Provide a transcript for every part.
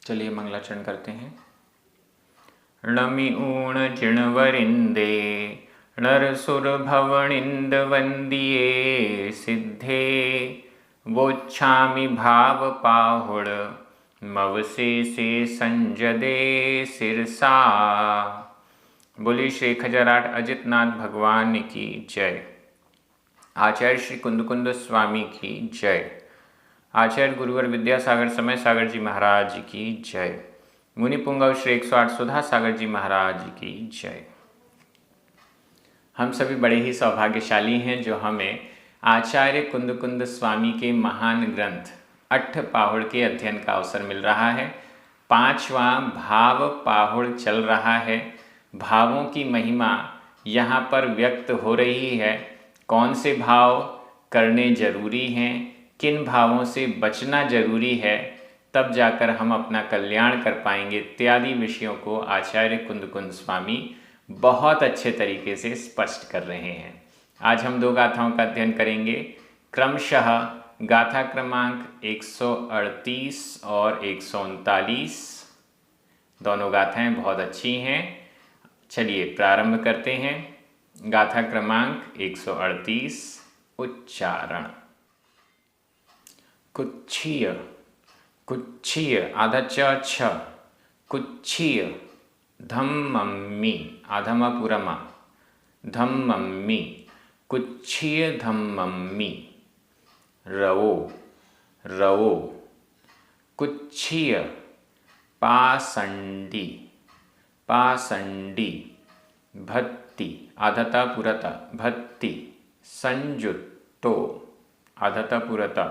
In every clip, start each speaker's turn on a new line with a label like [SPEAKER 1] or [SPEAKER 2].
[SPEAKER 1] चलिए मंगलाचरण करते हैं। णमि ऊण जिणवरिंदे नरसुर भवनिंद वंदिये सिद्धे वोच्छामि भाव पाहुड़ मवसे से संजदे सिरसा। बोली श्री 1008 अजितनाथ भगवान की जय। आचार्य श्री कुंद स्वामी की जय। आचार्य गुरुवर विद्यासागर समय सागर जी महाराज की जय। मुनि पुंगव श्री 108 सुधा सागर जी महाराज की जय। हम सभी बड़े ही सौभाग्यशाली हैं जो हमें आचार्य कुंद स्वामी के महान ग्रंथ अट्ठ पाहुड़ के अध्ययन का अवसर मिल रहा है। 5वां भाव पाहुड़ चल रहा है। भावों की महिमा यहाँ पर व्यक्त हो रही है। कौन से भाव करने जरूरी हैं, किन भावों से बचना जरूरी है, तब जाकर हम अपना कल्याण कर पाएंगे इत्यादि विषयों को आचार्य कुंद स्वामी बहुत अच्छे तरीके से स्पष्ट कर रहे हैं। आज हम 2 गाथाओं का अध्ययन करेंगे। क्रमशः गाथा क्रमांक 138 और 139। दोनों गाथाएं बहुत अच्छी हैं। चलिए प्रारंभ करते हैं। गाथा क्रमांक 138। उच्चारण। कुच्छीय कुच्छीय आधा छ कुच्छीय धम्मम्मी आधमा पुरमा धम्मम्मी कुच्छीय धम्मम्मी रवो रवो कुच्छीय पासंडी पासंडी भत्ति आधता पुरता भत्ति संजुत्तो आधता पुरता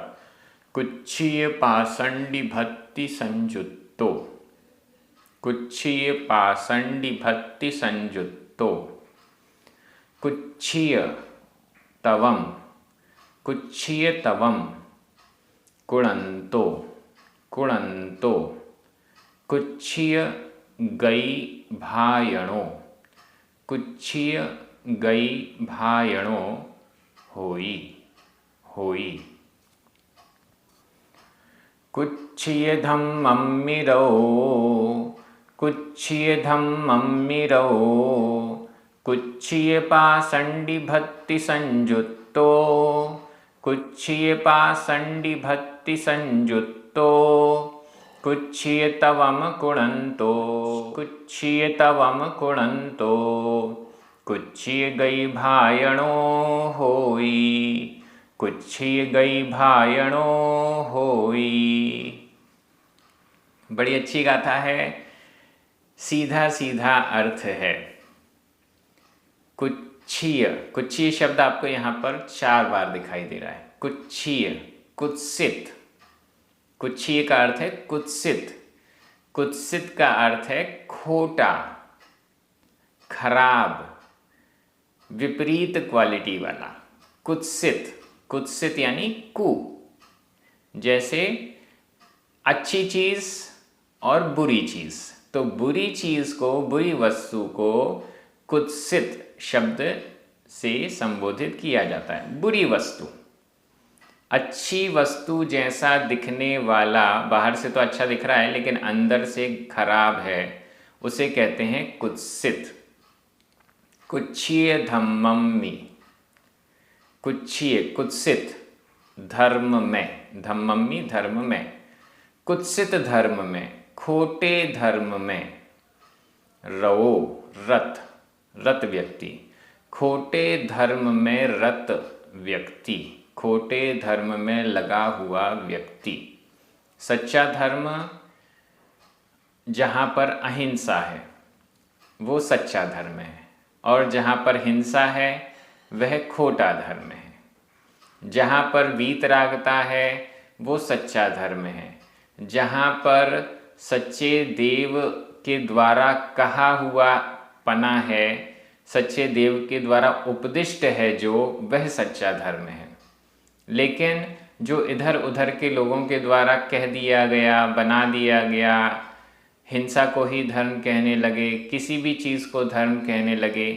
[SPEAKER 1] कुच्छीय पासंडी भत्ति संजुत्तो कुच्छीय पासंडी भत्ति संजुत्तो कुच्छीय तवम कुच्छीय तवम कुणंतो कुणंतो कुच्छीय गई भायणो कुच्छीय गई भायणो होई होई कुच्छीय धम्मम्मिरो कुच्छीय धम्मम्मिरो कुच्छीय पासंडी भत्ति संजुत्तो कुच्छीय पासंडी भत्ति संजुत्तो कुच्छीय तवम कुणंतो कुच्छीय तवम कुणंतो कुच्छीय गई भायणो होई कुच्छीय गई भायणो होई। बड़ी अच्छी गाथा है। सीधा सीधा अर्थ है। कुच्छीय कुच्छीय शब्द आपको यहाँ पर 4 बार दिखाई दे रहा है। कुच्छीय कुत्सित। कुच्छीय का अर्थ है कुत्सित। कुत्सित का अर्थ है खोटा, खराब, विपरीत क्वालिटी वाला। कुत्सित कुत्सित यानी कु। जैसे अच्छी चीज और बुरी चीज, तो बुरी चीज को, बुरी वस्तु को कुत्सित शब्द से संबोधित किया जाता है। बुरी वस्तु। अच्छी वस्तु जैसा दिखने वाला, बाहर से तो अच्छा दिख रहा है लेकिन अंदर से खराब है, उसे कहते हैं कुत्सित। कुच्छीय धम्मम्मी कुच्छीय कुत्सित धर्म में, धम्मम्मी धर्म में, कुत्सित धर्म में, खोटे धर्म में। रवो रत रत व्यक्ति। खोटे धर्म में रत व्यक्ति, खोटे धर्म में लगा हुआ व्यक्ति। सच्चा धर्म जहाँ पर अहिंसा है वो सच्चा धर्म है, और जहाँ पर हिंसा है वह खोटा धर्म है। जहाँ पर वीतरागता है वो सच्चा धर्म है। जहाँ पर सच्चे देव के द्वारा कहा हुआ पना है, सच्चे देव के द्वारा उपदिष्ट है जो, वह सच्चा धर्म है। लेकिन जो इधर उधर के लोगों के द्वारा कह दिया गया, बना दिया गया, हिंसा को ही धर्म कहने लगे, किसी भी चीज़ को धर्म कहने लगे,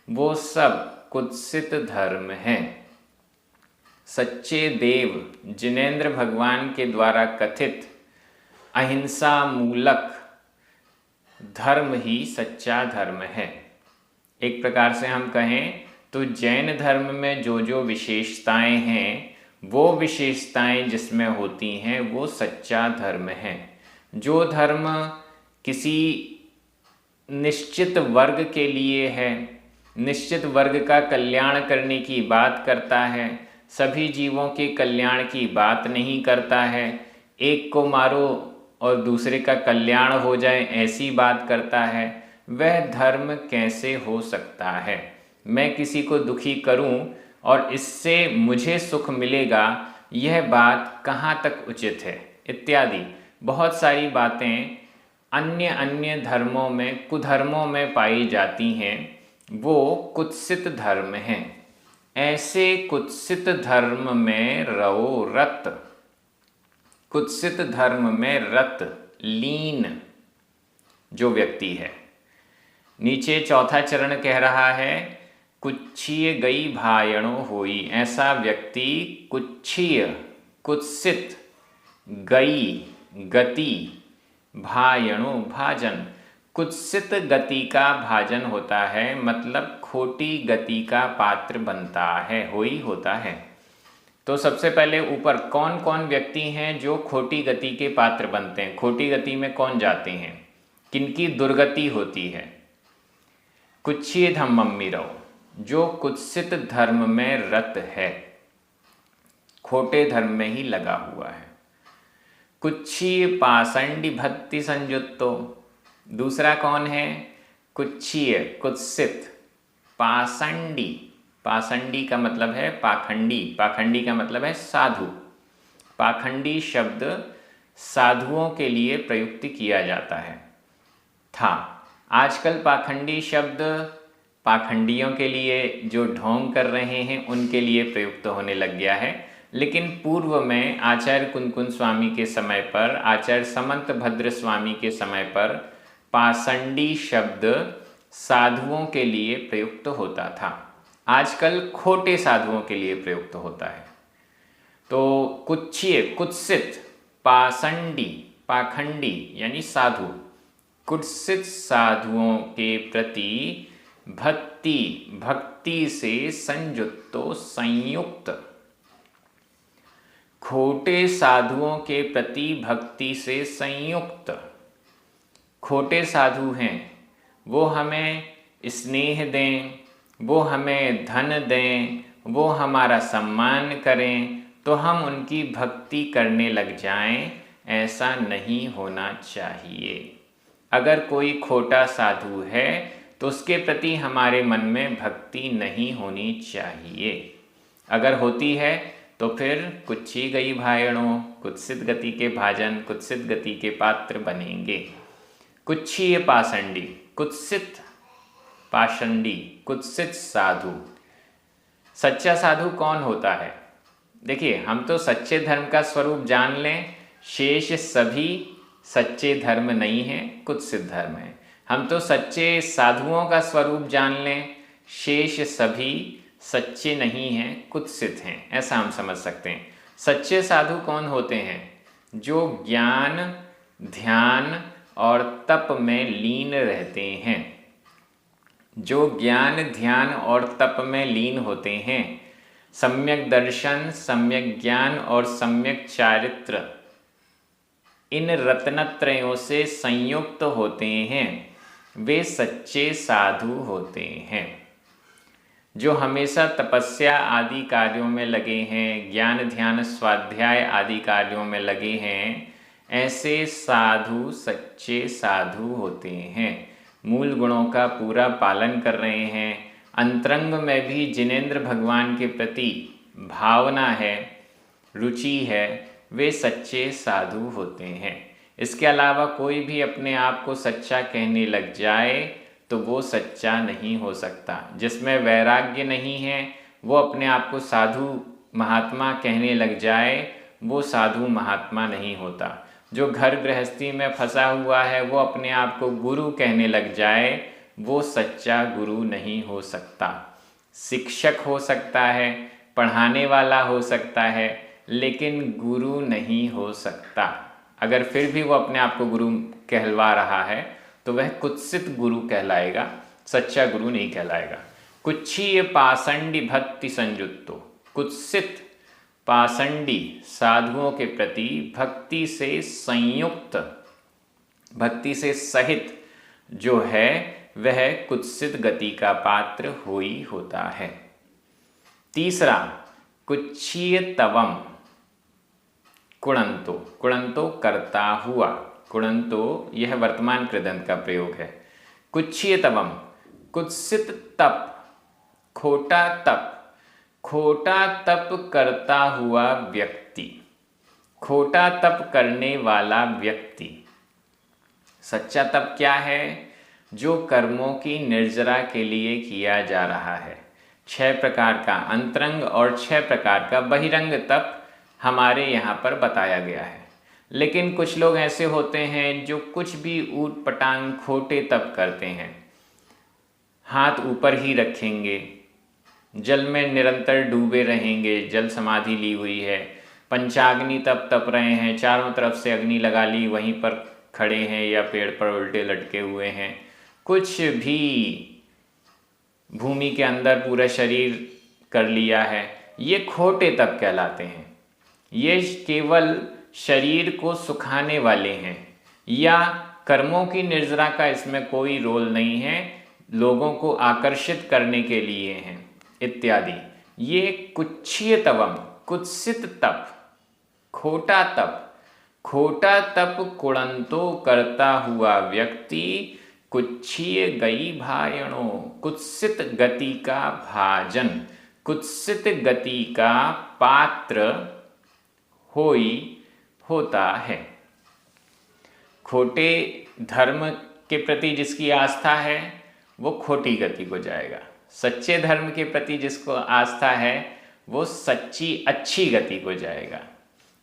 [SPEAKER 1] वो सब कुत्सित धर्म है। सच्चे देव जिनेंद्र भगवान के द्वारा कथित अहिंसा मूलक धर्म ही सच्चा धर्म है। एक प्रकार से हम कहें तो जैन धर्म में जो जो विशेषताएं हैं, वो विशेषताएं जिसमें होती हैं वो सच्चा धर्म है। जो धर्म किसी निश्चित वर्ग के लिए है, निश्चित वर्ग का कल्याण करने की बात करता है, सभी जीवों के कल्याण की बात नहीं करता है, एक को मारो और दूसरे का कल्याण हो जाए ऐसी बात करता है, वह धर्म कैसे हो सकता है। मैं किसी को दुखी करूं और इससे मुझे सुख मिलेगा, यह बात कहाँ तक उचित है, इत्यादि बहुत सारी बातें अन्य अन्य धर्मों में, कुधर्मों में पाई जाती हैं। वो कुत्सित धर्म हैं। ऐसे कुत्सित धर्म में रहो रत, कुत्सित धर्म में रत लीन जो व्यक्ति है। नीचे चौथा चरण कह रहा है कुच्छिय गई भायणो होई। ऐसा व्यक्ति कुच्छिय कुत्सित, गई गति, भायणो भाजन, कुत्सित गति का भाजन होता है, मतलब खोटी गति का पात्र बनता है, होई होता है। तो सबसे पहले ऊपर कौन कौन व्यक्ति हैं जो खोटी गति के पात्र बनते हैं, खोटी गति में कौन जाते हैं, किनकी दुर्गति होती है। कुच्छिय धम्मम्मी रहो, जो कुत्सित धर्म में रत है, खोटे धर्म में ही लगा हुआ है। कुच्छिय पाषंडी भक्ति संयुक्तो, दूसरा कौन है, कुच्छिय कुत्सित पाषंडी, पाषंडी का मतलब है पाखंडी, पाखंडी का मतलब है साधु। पाखंडी शब्द साधुओं के लिए प्रयुक्त किया जाता है था। आजकल पाखंडी शब्द पाखंडियों के लिए, जो ढोंग कर रहे हैं उनके लिए प्रयुक्त होने लग गया है। लेकिन पूर्व में आचार्य कुंदकुंद स्वामी के समय पर, आचार्य समंत भद्र स्वामी के समय पर पाषंडी शब्द साधुओं के लिए प्रयुक्त होता था। आजकल खोटे साधुओं के लिए प्रयुक्त होता है। तो कुच्छिय कुत्सित, पाषंडी पाखंडी यानी साधु, कुत्सित साधुओं के प्रति भक्ति, भक्ति से संयुक्तो संयुक्त, खोटे साधुओं के प्रति भक्ति से संयुक्त। खोटे साधु हैं, वो हमें स्नेह दें, वो हमें धन दें, वो हमारा सम्मान करें तो हम उनकी भक्ति करने लग जाएं, ऐसा नहीं होना चाहिए। अगर कोई खोटा साधु है तो उसके प्रति हमारे मन में भक्ति नहीं होनी चाहिए। अगर होती है तो फिर कुच्छी गई भायणों, कुत्सित गति के भाजन, कुत्सित गति के पात्र बनेंगे। कुच्छीय पाषंडी, कुत्सित पाषंडी, कुत्सित साधु। सच्चा साधु कौन होता है? देखिए, हम तो सच्चे धर्म का स्वरूप जान लें, शेष सभी सच्चे धर्म नहीं हैं, कुत्सित धर्म है। हम तो सच्चे साधुओं का स्वरूप जान लें, शेष सभी सच्चे नहीं हैं, कुत्सित हैं, ऐसा हम समझ सकते हैं। सच्चे साधु कौन होते हैं? जो ज्ञान, ध्यान और तप में लीन रहते हैं। जो ज्ञान, ध्यान और तप में लीन होते हैं, सम्यक दर्शन, सम्यक ज्ञान और सम्यक चारित्र, इन रत्नत्रयों से संयुक्त होते हैं, वे सच्चे साधु होते हैं। जो हमेशा तपस्या आदि कार्यों में लगे हैं, ज्ञान ध्यान स्वाध्याय आदि कार्यों में लगे हैं, ऐसे साधु सच्चे साधु होते हैं। मूल गुणों का पूरा पालन कर रहे हैं, अंतरंग में भी जिनेंद्र भगवान के प्रति भावना है, रुचि है, वे सच्चे साधु होते हैं। इसके अलावा कोई भी अपने आप को सच्चा कहने लग जाए तो वो सच्चा नहीं हो सकता। जिसमें वैराग्य नहीं है, वो अपने आप को साधु महात्मा कहने लग जाए, वो साधु महात्मा नहीं होता। जो घर गृहस्थी में फंसा हुआ है, वो अपने आप को गुरु कहने लग जाए, वो सच्चा गुरु नहीं हो सकता। शिक्षक हो सकता है, पढ़ाने वाला हो सकता है, लेकिन गुरु नहीं हो सकता। अगर फिर भी वो अपने आप को गुरु कहलवा रहा है तो वह कुत्सित गुरु कहलाएगा, सच्चा गुरु नहीं कहलाएगा। कुच्छीय पाषंडी भक्ति संयुक्तो, कुत्सित पाषंडी साधुओं के प्रति भक्ति से संयुक्त, भक्ति से सहित जो है वह कुत्सित गति का पात्र हो ही होता है। तीसरा, कुच्छीय तवम कुणंतो, कुणंतो करता हुआ, कुणंतो यह वर्तमान कृदंत का प्रयोग है। कुच्छीय तवम कुत्सित तप, खोटा तप, खोटा तप करता हुआ व्यक्ति, खोटा तप करने वाला व्यक्ति। सच्चा तप क्या है? जो कर्मों की निर्जरा के लिए किया जा रहा है। 6 प्रकार का अंतरंग और 6 प्रकार का बहिरंग तप हमारे यहाँ पर बताया गया है। लेकिन कुछ लोग ऐसे होते हैं जो कुछ भी ऊट पटांग खोटे तप करते हैं। हाथ ऊपर ही रखेंगे, जल में निरंतर डूबे रहेंगे, जल समाधि ली हुई है, पंचाग्नि तप तप रहे हैं, चारों तरफ से अग्नि लगा ली, वहीं पर खड़े हैं या पेड़ पर उल्टे लटके हुए हैं, कुछ भी भूमि के अंदर पूरा शरीर कर लिया है, ये खोटे तप कहलाते हैं। ये केवल शरीर को सुखाने वाले हैं या कर्मों की निर्जरा का इसमें कोई रोल नहीं है, लोगों को आकर्षित करने के लिए हैं इत्यादि। ये कुच्छीय तवम, कुत्सित तप, खोटा तप, खोटा तप कुणंतो करता हुआ व्यक्ति कुच्छीय गई भायणों, कुत्सित गति का भाजन, कुत्सित गति का पात्र होता है। खोटे धर्म के प्रति जिसकी आस्था है वो खोटी गति को जाएगा। सच्चे धर्म के प्रति जिसको आस्था है वो सच्ची अच्छी गति को जाएगा।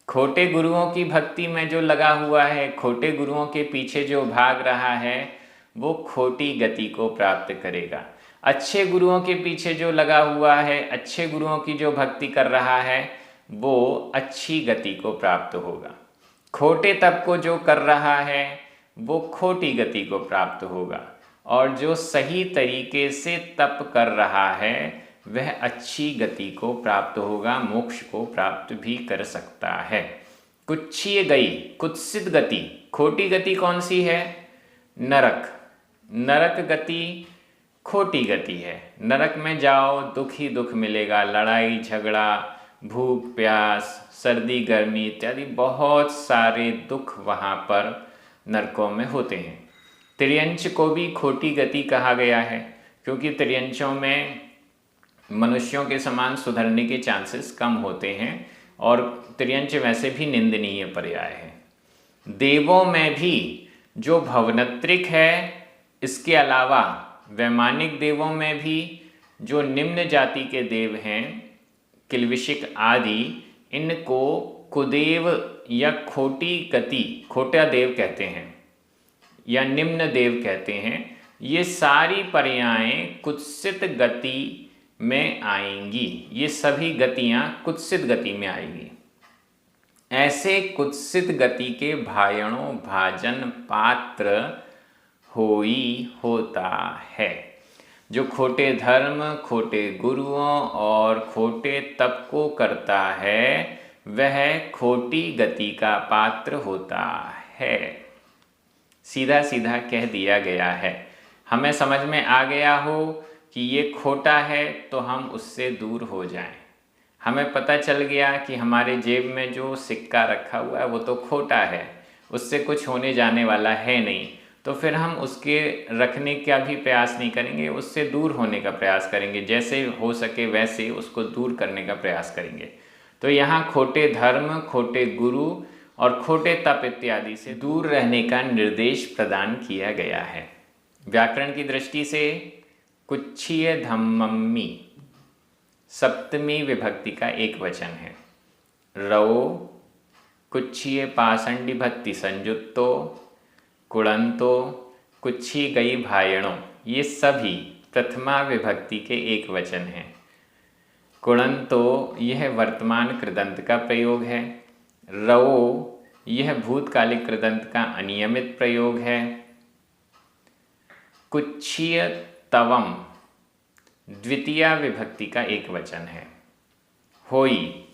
[SPEAKER 1] खोटे गुरुओं की भक्ति में जो लगा हुआ है, खोटे गुरुओं के पीछे जो भाग रहा है वो खोटी गति को प्राप्त करेगा। अच्छे गुरुओं के पीछे जो लगा हुआ है, अच्छे गुरुओं की जो भक्ति कर रहा है वो अच्छी गति को प्राप्त होगा। खोटे तप को जो कर रहा है वो खोटी गति को प्राप्त होगा, और जो सही तरीके से तप कर रहा है वह अच्छी गति को प्राप्त होगा, मोक्ष को प्राप्त भी कर सकता है। कुच्छीय गई, कुत्सित गति, खोटी गति कौन सी है? नरक। नरक गति खोटी गति है। नरक में जाओ दुख ही दुख मिलेगा, लड़ाई झगड़ा, भूख प्यास, सर्दी गर्मी इत्यादि बहुत सारे दुख वहाँ पर नरकों में होते हैं। त्रियंच को भी खोटी गति कहा गया है क्योंकि त्रियंचों में मनुष्यों के समान सुधरने के चांसेस कम होते हैं और त्रियंच वैसे भी निंदनीय पर्याय है। देवों में भी जो भवनत्रिक है, इसके अलावा वैमानिक देवों में भी जो निम्न जाति के देव हैं, किल्विशिक आदि, इनको कुदेव या खोटी गति, खोटा देव कहते हैं या निम्न देव कहते हैं। ये सारी पर्यायें कुत्सित गति में आएंगी, ये सभी गतियां कुत्सित गति में आएंगी। ऐसे कुत्सित गति के भायणों भाजन पात्र होता है। जो खोटे धर्म, खोटे गुरुओं और खोटे तप को करता है वह खोटी गति का पात्र होता है। सीधा सीधा कह दिया गया है। हमें समझ में आ गया हो कि ये खोटा है तो हम उससे दूर हो जाएं। हमें पता चल गया कि हमारे जेब में जो सिक्का रखा हुआ है वो तो खोटा है, उससे कुछ होने जाने वाला है नहीं, तो फिर हम उसके रखने का भी प्रयास नहीं करेंगे, उससे दूर होने का प्रयास करेंगे, जैसे हो सके वैसे उसको दूर करने का प्रयास करेंगे। तो यहाँ खोटे धर्म, खोटे गुरु और खोटे तप इत्यादि से दूर रहने का निर्देश प्रदान किया गया है। व्याकरण की दृष्टि से कुच्छीय धम्मम्मी सप्तमी विभक्ति का एक वचन है। रवो कुच्छीय पाषंडी भक्ति संयुक्तो कुणंतो कुच्छी गई भायणों, ये सभी प्रथमा विभक्ति के एक वचन हैं। कुणंतो यह वर्तमान कृदंत का प्रयोग है। रवो यह भूतकालिक कृदंत का अनियमित प्रयोग है। कुच्छीय तवम द्वितीया विभक्ति का एक वचन है। होई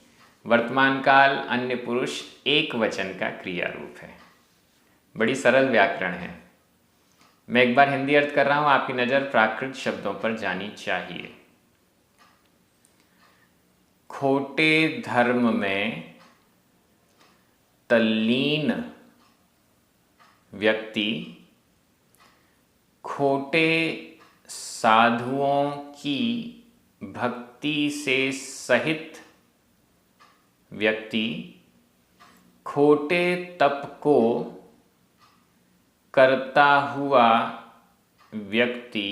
[SPEAKER 1] वर्तमान काल अन्य पुरुष एक वचन का क्रिया रूप है। बड़ी सरल व्याकरण है। मैं एक बार हिंदी अर्थ कर रहा हूं, आपकी नज़र प्राकृत शब्दों पर जानी चाहिए। खोटे धर्म में तल्लीन व्यक्ति खोटे साधुओं की भक्ति से सहित व्यक्ति खोटे तप को करता हुआ व्यक्ति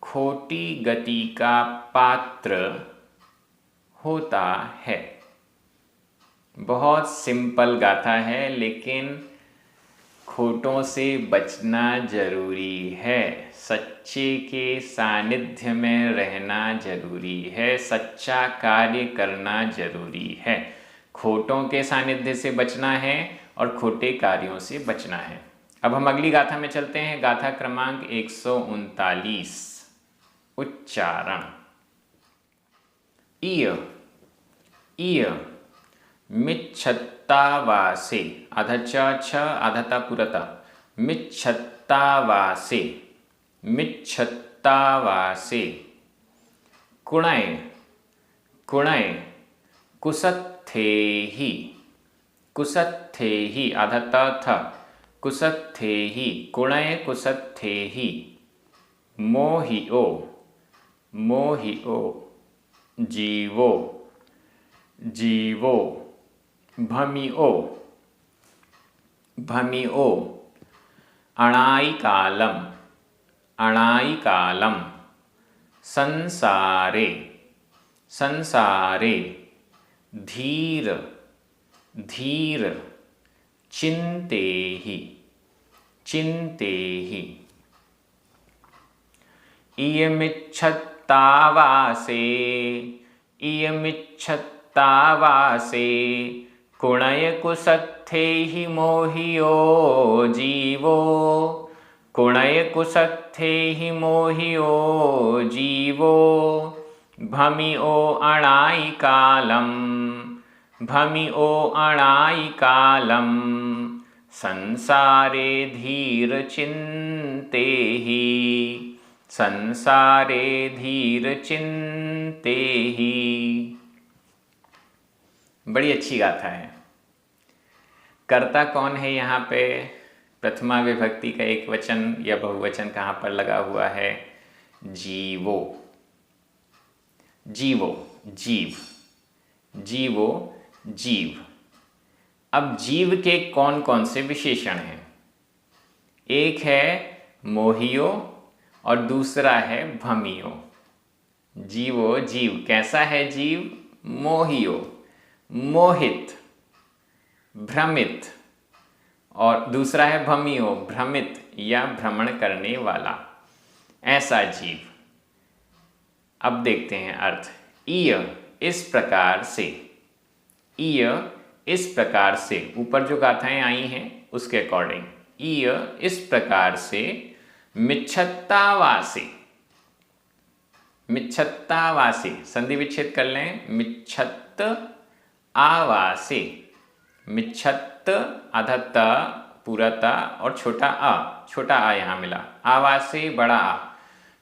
[SPEAKER 1] खोटी गति का पात्र होता है। बहुत सिंपल गाथा है, लेकिन खोटों से बचना जरूरी है। सच्चे के सानिध्य में रहना जरूरी है। सच्चा कार्य करना जरूरी है। खोटों के सानिध्य से बचना है और खोटे कार्यों से बचना है। अब हम अगली गाथा में चलते हैं। गाथा क्रमांक 139। उच्चारण। इय इय मिच्छत्तावासे आधा छ आधा ता पुरता मिच्छत्तावासे मिच्छत्तावासे कुणय कुणय कुसत्थेहि कुसत्थेहि आधा त थ कुसत्थेहि कुणय कुसत्थेहि मोहिओ मोहिओ जीवो जीवो भमिओ भमिओ अणाइकालम अणाइकालम संसारे संसारे धीर धीर चिन्तेहि चिन्तेहि इयमिच्छत्तावासे इयमिच्छत्तावासे कुणय कुसत्थेहि मोहियो जीवो कुणय कुसत्थेहि मोहियो जीवो भमिओ अणाइकालम भमिओ अणाइकालम संसारे धीर चिन्तेहि संसारे धीर चिन्तेहि। बड़ी अच्छी गाथा है। कर्ता कौन है यहाँ पे? प्रथमा विभक्ति का एक वचन या बहुवचन कहाँ पर लगा हुआ है? जीवो जीवो जीव जीवो जीव। अब जीव के कौन कौन से विशेषण हैं? एक है मोहियो और दूसरा है भमियो। जीवो जीव कैसा है? जीव मोहियो मोहित भ्रमित, और दूसरा है भमियो भ्रमित या भ्रमण करने वाला, ऐसा जीव। अब देखते हैं अर्थ। इय इस प्रकार से, इय इस प्रकार से, ऊपर जो गाथाएं आई हैं उसके अकॉर्डिंग, इय इस प्रकार से मिच्छत्तावासे मिच्छत्तावासे संधि विच्छेद कर लें। मिच्छत्त आवासे मिच्छत्त आधा त पूरा ता और छोटा आ यहाँ मिला। आवासे बड़ा आ,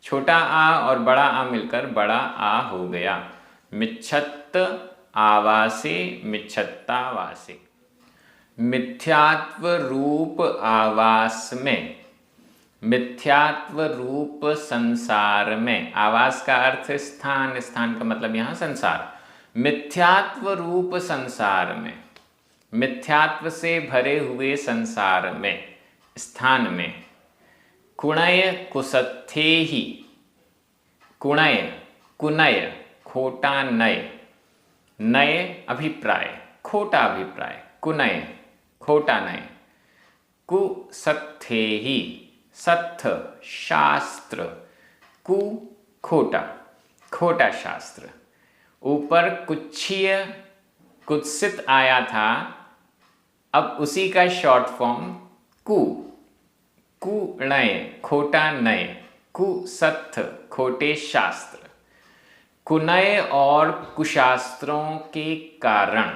[SPEAKER 1] छोटा आ और बड़ा आ मिलकर बड़ा आ हो गया। मिच्छत्त आवासे मिच्छत्तावासे। मिथ्यात्व रूप आवास में, मिथ्यात्व रूप संसार में। आवास का अर्थ स्थान, स्थान का मतलब यहाँ संसार। मिथ्यात्व रूप संसार में, मिथ्यात्व से भरे हुए संसार में, स्थान में। कुणय कुसत्थेहि, कुणय कुनय खोटा नय, नय अभिप्राय खोटा अभिप्राय, कुनय खोटा नय। कुसत्थेहि सत्थ शास्त्र, कु खोटा खोटा शास्त्र। ऊपर कुच्छीय कुत्सित आया था, अब उसी का शॉर्ट फॉर्म कु, कुणय खोटा नय, कुसत्थ खोटे शास्त्र। कुनय और कुशास्त्रों के कारण,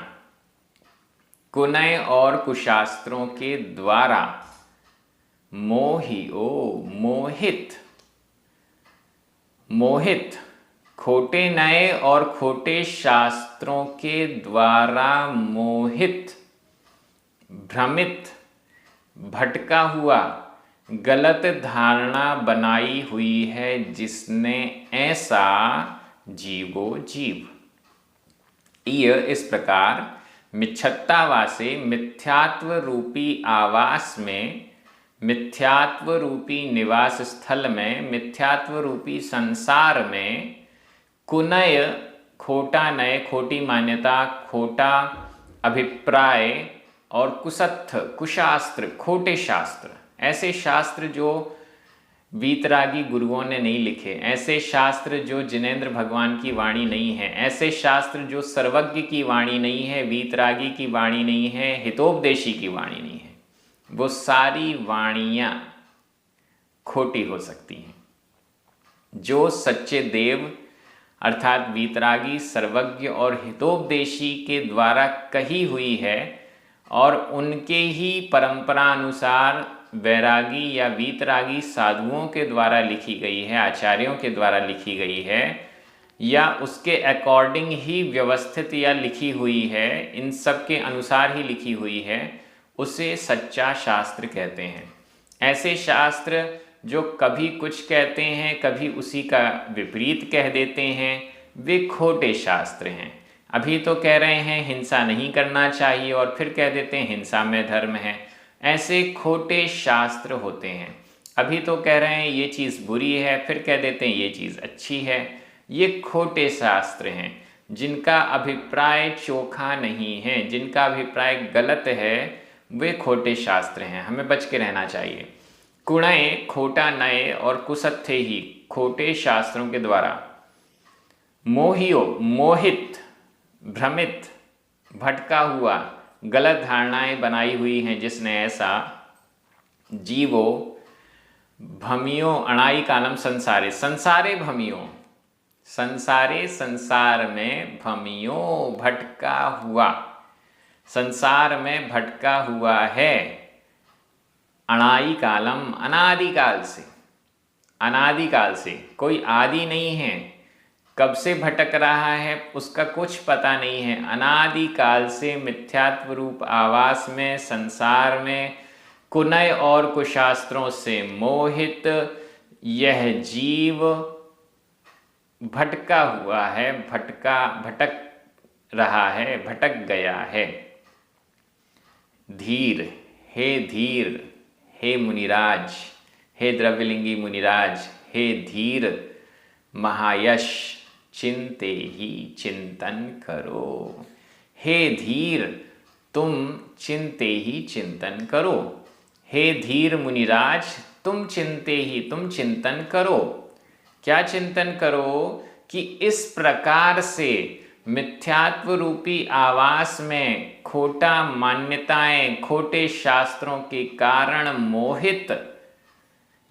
[SPEAKER 1] कुनय और कुशास्त्रों के द्वारा, मोहिओ मोहित, मोहित खोटे नए और खोटे शास्त्रों के द्वारा मोहित, भ्रमित भटका हुआ, गलत धारणा बनाई हुई है जिसने ऐसा जीवो जीव। यह इस प्रकार मिच्छत्तावासे मिथ्यात्व रूपी आवास में, मिथ्यात्व रूपी निवास स्थल में, मिथ्यात्व रूपी संसार में कुनय खोटा नय, खोटी मान्यता, खोटा अभिप्राय और कुसत्थ कुशास्त्र खोटे शास्त्र, ऐसे शास्त्र जो वीतरागी गुरुओं ने नहीं लिखे, ऐसे शास्त्र जो जिनेंद्र भगवान की वाणी नहीं है, ऐसे शास्त्र जो सर्वज्ञ की वाणी नहीं है, वीतरागी की वाणी नहीं है, हितोपदेशी की वाणी नहीं है, वो सारी वाणियां खोटी हो सकती हैं। जो सच्चे देव अर्थात वीतरागी, सर्वज्ञ और हितोपदेशी के द्वारा कही हुई है और उनके ही परंपरा अनुसार वैरागी या वीतरागी साधुओं के द्वारा लिखी गई है, आचार्यों के द्वारा लिखी गई है, या उसके अकॉर्डिंग ही व्यवस्थित या लिखी हुई है, इन सब के अनुसार ही लिखी हुई है, उसे सच्चा शास्त्र कहते हैं। ऐसे शास्त्र जो कभी कुछ कहते हैं, कभी उसी का विपरीत कह देते हैं, वे खोटे शास्त्र हैं। अभी तो कह रहे हैं हिंसा नहीं करना चाहिए और फिर कह देते हैं हिंसा में धर्म है, ऐसे खोटे शास्त्र होते हैं। अभी तो कह रहे हैं ये चीज़ बुरी है, फिर कह देते हैं ये चीज़ अच्छी है। ये खोटे शास्त्र हैं जिनका अभिप्राय चोखा नहीं है, जिनका अभिप्राय गलत है, वे खोटे शास्त्र हैं। हमें बच के रहना चाहिए। कुणय खोटा नए और कुसत्थे ही खोटे शास्त्रों के द्वारा, मोहियो मोहित भ्रमित भटका हुआ, गलत धारणाएं बनाई हुई हैं जिसने ऐसा, जीवो भमियो अणाई कालम संसारे, संसारे भमियो, संसारे संसार में भमियो भटका हुआ, संसार में भटका हुआ है, अणाई कालम अनादिकाल से, अनादिकाल से, कोई आदि नहीं है, कब से भटक रहा है उसका कुछ पता नहीं है, अनादिकाल से मिथ्यात्व रूप आवास में, संसार में कुनय और कुशास्त्रों से मोहित यह जीव भटका हुआ है, भटक रहा है, भटक गया है। धीर, हे धीर, हे मुनिराज, हे द्रव्यलिंगी मुनिराज, हे धीर महायश, चिंते ही चिंतन करो। हे धीर, तुम चिंते ही चिंतन करो। हे धीर मुनिराज, तुम चिंते ही, तुम चिंतन करो। क्या चिंतन करो? कि इस प्रकार से मिथ्यात्व रूपी आवास में खोटा मान्यताएं, खोटे शास्त्रों के कारण मोहित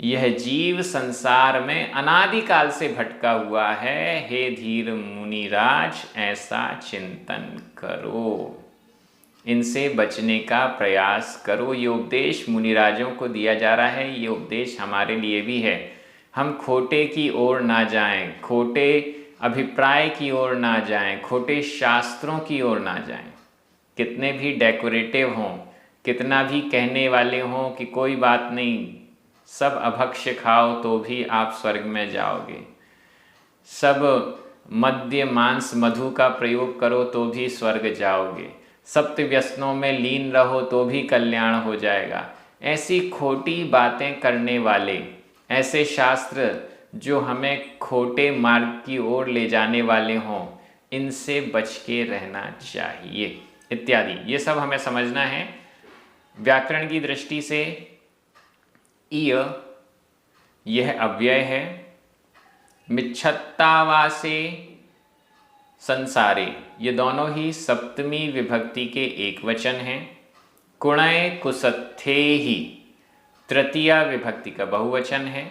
[SPEAKER 1] यह जीव संसार में अनादिकाल से भटका हुआ है। हे धीर मुनिराज, ऐसा चिंतन करो, इनसे बचने का प्रयास करो। ये उपदेश मुनिराजों को दिया जा रहा है, ये उपदेश हमारे लिए भी है। हम खोटे की ओर ना जाएं, खोटे अभिप्राय की ओर ना जाएं, खोटे शास्त्रों की ओर ना जाएं। कितने भी डेकोरेटिव हों, कितना भी कहने वाले हों कि कोई बात नहीं, सब अभक्ष्य खाओ तो भी आप स्वर्ग में जाओगे, सब मद्य मांस मधु का प्रयोग करो तो भी स्वर्ग जाओगे, सप्त व्यसनों में लीन रहो तो भी कल्याण हो जाएगा, ऐसी खोटी बातें करने वाले, ऐसे शास्त्र जो हमें खोटे मार्ग की ओर ले जाने वाले हों, इनसे बच के रहना चाहिए इत्यादि। ये सब हमें समझना है। व्याकरण की दृष्टि से यह अव्यय है। मिच्छत्तावासे संसारे, ये दोनों ही सप्तमी विभक्ति के एक वचन हैं। कुणय कुसत्थे ही तृतीया विभक्ति का बहुवचन है।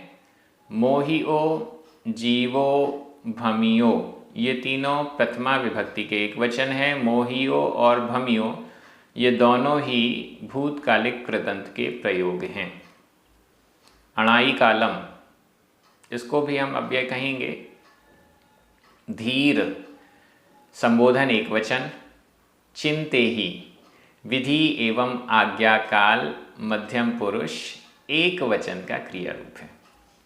[SPEAKER 1] मोहिओ, जीवो, भमियो ये तीनों प्रथमा विभक्ति के एक वचन है। मोहियो और भमियो ये दोनों ही भूतकालिक कृदंत के प्रयोग हैं। अणाई कालम, इसको भी हम अव्यय कहेंगे। धीर संबोधन एक वचन। चिंते ही विधि एवं आज्ञाकाल मध्यम पुरुष एक वचन का क्रिया रूप है।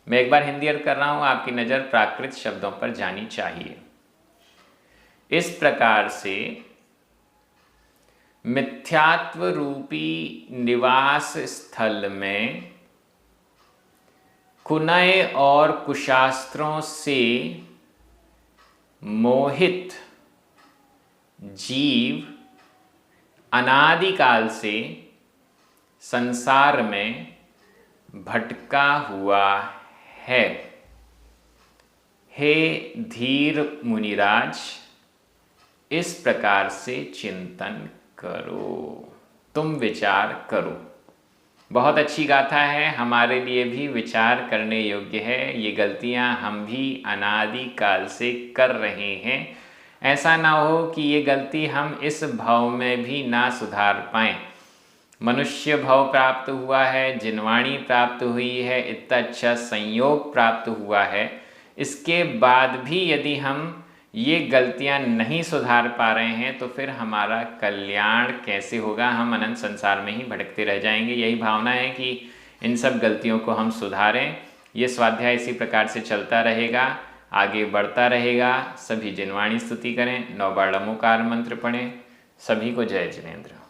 [SPEAKER 1] मैं एक बार हिंदी अर्थ कर रहा हूं, आपकी नज़र प्राकृत शब्दों पर जानी चाहिए। इस प्रकार से मिथ्यात्व रूपी निवास स्थल में कुनय और कुशास्त्रों से मोहित जीव अनादिकाल से संसार में भटका हुआ है। हे धीर मुनिराज, इस प्रकार से चिंतन करो, तुम विचार करो। बहुत अच्छी गाथा है, हमारे लिए भी विचार करने योग्य है। ये गलतियां हम भी अनादिकाल से कर रहे हैं। ऐसा ना हो कि ये गलती हम इस भाव में भी ना सुधार पाएं। मनुष्य भाव प्राप्त हुआ है, जिनवाणी प्राप्त हुई है, इतना अच्छा संयोग प्राप्त हुआ है, इसके बाद भी यदि हम ये गलतियां नहीं सुधार पा रहे हैं तो फिर हमारा कल्याण कैसे होगा? हम अनंत संसार में ही भटकते रह जाएंगे। यही भावना है कि इन सब गलतियों को हम सुधारें। ये स्वाध्याय इसी प्रकार से चलता रहेगा, आगे बढ़ता रहेगा। सभी जिनवाणी स्तुति करें, 9 बार नमोकार मंत्र पढ़ें। सभी को जय जिनेंद्र।